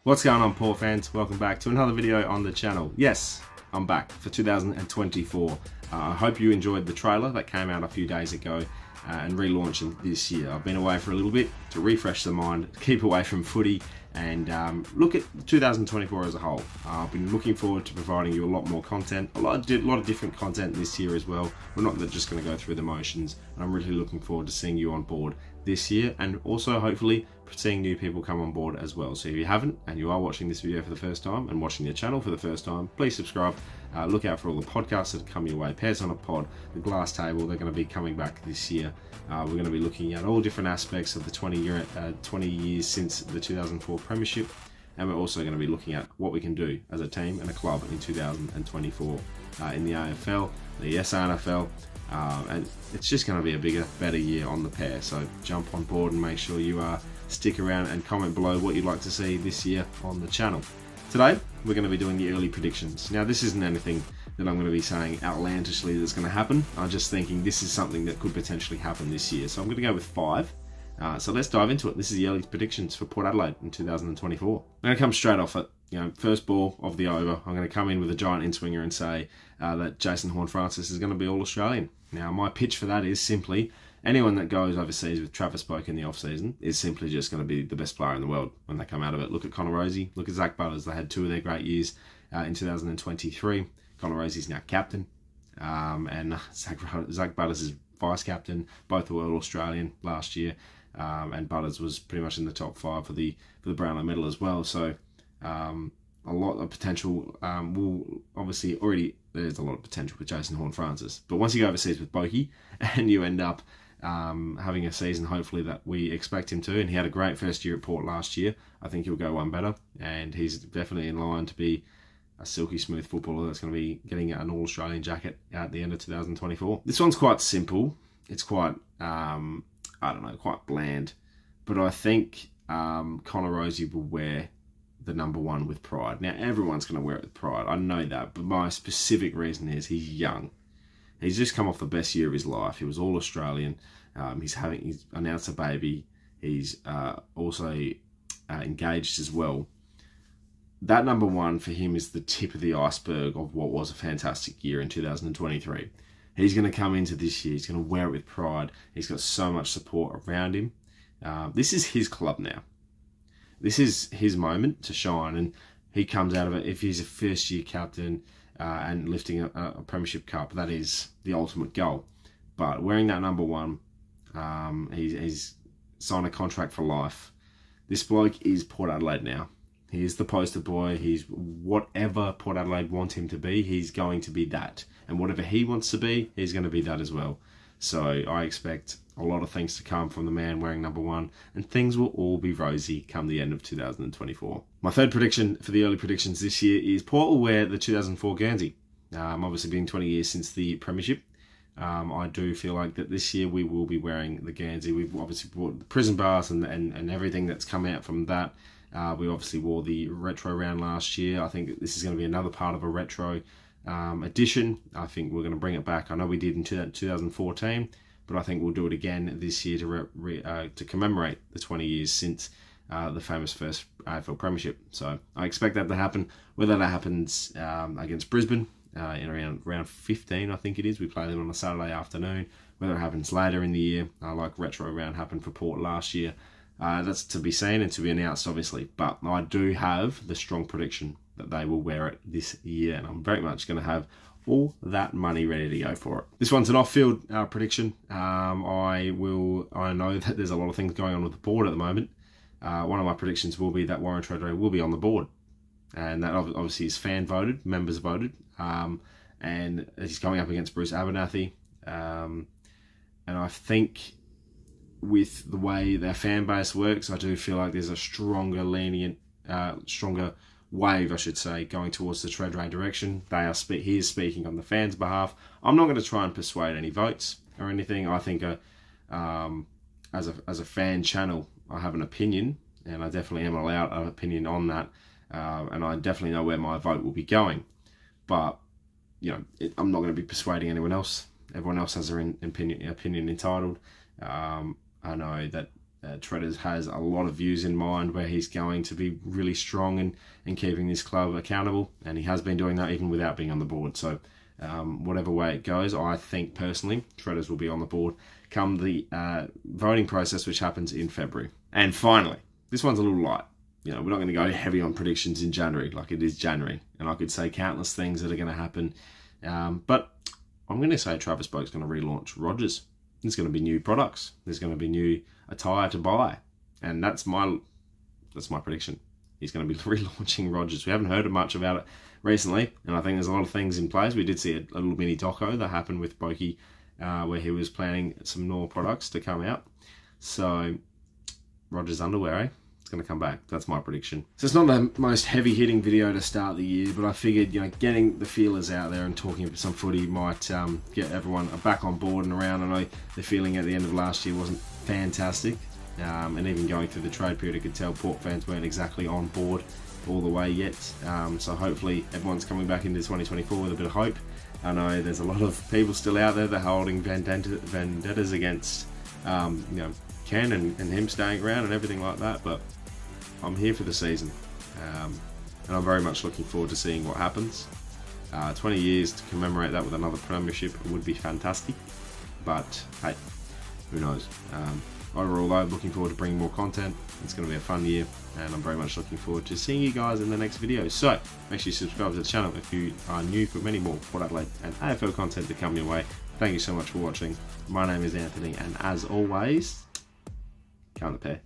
What's going on, Paw fans? Welcome back to another video on the channel. Yes, I'm back for 2024. I hope you enjoyed the trailer that came out a few days ago and relaunching this year. I've been away for a little bit to refresh the mind, keep away from footy and look at 2024 as a whole. I've been looking forward to providing you a lot more content, a lot of different content this year as well. We're not just going to go through the motions, and I'm really looking forward to seeing you on board this year, and also hopefully seeing new people come on board as well. So if you haven't and you are watching this video for the first time and watching the channel for the first time, please subscribe. Look out for all the podcasts that come your way. Pears on a Pod, the Glass Table, they're going to be coming back this year. We're going to be looking at all different aspects of the 20 years since the 2004 Premiership, and we're also going to be looking at what we can do as a team and a club in 2024 in the AFL, the SANFL, and it's just going to be a bigger, better year on the pair. So jump on board and make sure you stick around and comment below what you'd like to see this year on the channel. Today, we're going to be doing the early predictions. Now, this isn't anything that I'm going to be saying outlandishly that's going to happen. I'm just thinking this is something that could potentially happen this year. So I'm going to go with 5. So let's dive into it. This is the early predictions for Port Adelaide in 2024. I'm going to come straight off it. First ball of the over, I'm going to come in with a giant in-swinger and say that Jason Horne-Francis is going to be All-Australian. Now, my pitch for that is simply anyone that goes overseas with Travis Boak in the off-season is simply just going to be the best player in the world when they come out of it. Look at Connor Rozee, look at Zach Butters. They had 2 of their great years in 2023. Connor Rozee's now captain, and Zach Butters is vice-captain. Both were All-Australian last year, and Butters was pretty much in the top 5 for the Brownlow medal as well. So a lot of potential. Will obviously already there's a lot of potential with Jason Horne-Francis, but once you go overseas with Boakey and you end up having a season hopefully that we expect him to, and he had a great first year at Port last year, I think he'll go one better, and he's definitely in line to be a silky smooth footballer that's going to be getting an All-Australian jacket at the end of 2024. This one's quite simple. It's quite I don't know, quite bland, but I think Connor Rozee will wear the number 1 with pride. Now, everyone's going to wear it with pride. I know that, but my specific reason is he's young. He's just come off the best year of his life. He was All-Australian. He's announced a baby. He's also engaged as well. That number 1 for him is the tip of the iceberg of what was a fantastic year in 2023. He's going to come into this year. He's going to wear it with pride. He's got so much support around him. This is his club now. This is his moment to shine, and he comes out of it. If he's a first-year captain and lifting a Premiership Cup, that is the ultimate goal. But wearing that number 1, he's signed a contract for life. This bloke is Port Adelaide now. He is the poster boy. He's whatever Port Adelaide want him to be, he's going to be that. And whatever he wants to be, he's going to be that as well. So I expect a lot of things to come from the man wearing number 1, and things will all be rosy come the end of 2024. My third prediction for the early predictions this year is Port will wear the 2004 Guernsey. Obviously being 20 years since the Premiership, I do feel like that this year we will be wearing the Guernsey. We've obviously brought the prison bars and everything that's come out from that. We obviously wore the retro round last year. I think this is going to be another part of a retro edition. I think we're going to bring it back. I know we did in 2014, but I think we'll do it again this year to commemorate the 20 years since the famous first AFL Premiership. So I expect that to happen. Whether that happens against Brisbane in around round 15, I think it is. We play them on a Saturday afternoon. Whether it happens later in the year, like retro round happened for Port last year, that's to be seen and to be announced, obviously. But I do have the strong prediction that they will wear it this year, and I'm very much going to have all that money ready to go for it. This one's an off-field prediction. I know that there's a lot of things going on with the board at the moment. One of my predictions will be that Warren Treadwell will be on the board, and that obviously is fan voted, members voted, and he's going up against Bruce Abernathy. And I think with the way their fan base works, I do feel like there's a stronger wave, I should say, going towards the Treadway direction. He is speaking on the fans' behalf. I'm not going to try and persuade any votes or anything. I think as a fan channel, I have an opinion, and I definitely am allowed an opinion on that, and I definitely know where my vote will be going. But I'm not going to be persuading anyone else. Everyone else has their opinion entitled. I know that Treaders has a lot of views in mind where he's going to be really strong in keeping this club accountable, and he has been doing that even without being on the board. So whatever way it goes, I think personally Treaders will be on the board come the voting process, which happens in February. And finally, this one's a little light. You know, we're not going to go heavy on predictions in January, like it is January, and I could say countless things that are going to happen, but I'm going to say Travis Boak's going to relaunch Rogers. There's going to be new products. There's going to be new attire to buy, and that's my prediction. He's going to be relaunching Rogers. We haven't heard much about it recently, and I think there's a lot of things in place. We did see a little mini doco that happened with Boakey, where he was planning some more products to come out. So Rogers underwear, eh? It's going to come back. That's my prediction. So it's not the most heavy-hitting video to start the year, but I figured, you know, getting the feelers out there and talking some footy might get everyone back on board and around. I know the feeling at the end of last year wasn't fantastic, and even going through the trade period, I could tell Port fans weren't exactly on board all the way yet. So hopefully everyone's coming back into 2024 with a bit of hope. I know there's a lot of people still out there that are holding vendettas against, you know, Ken and him staying around and everything like that, but I'm here for the season, and I'm very much looking forward to seeing what happens. 20 years to commemorate that with another premiership would be fantastic, but hey, who knows. Overall though, looking forward to bringing more content. It's going to be a fun year, and I'm very much looking forward to seeing you guys in the next video. So make sure you subscribe to the channel if you are new for many more Port Adelaide and AFL content to come your way. Thank you so much for watching. My name is Anthony, and as always, count the pair.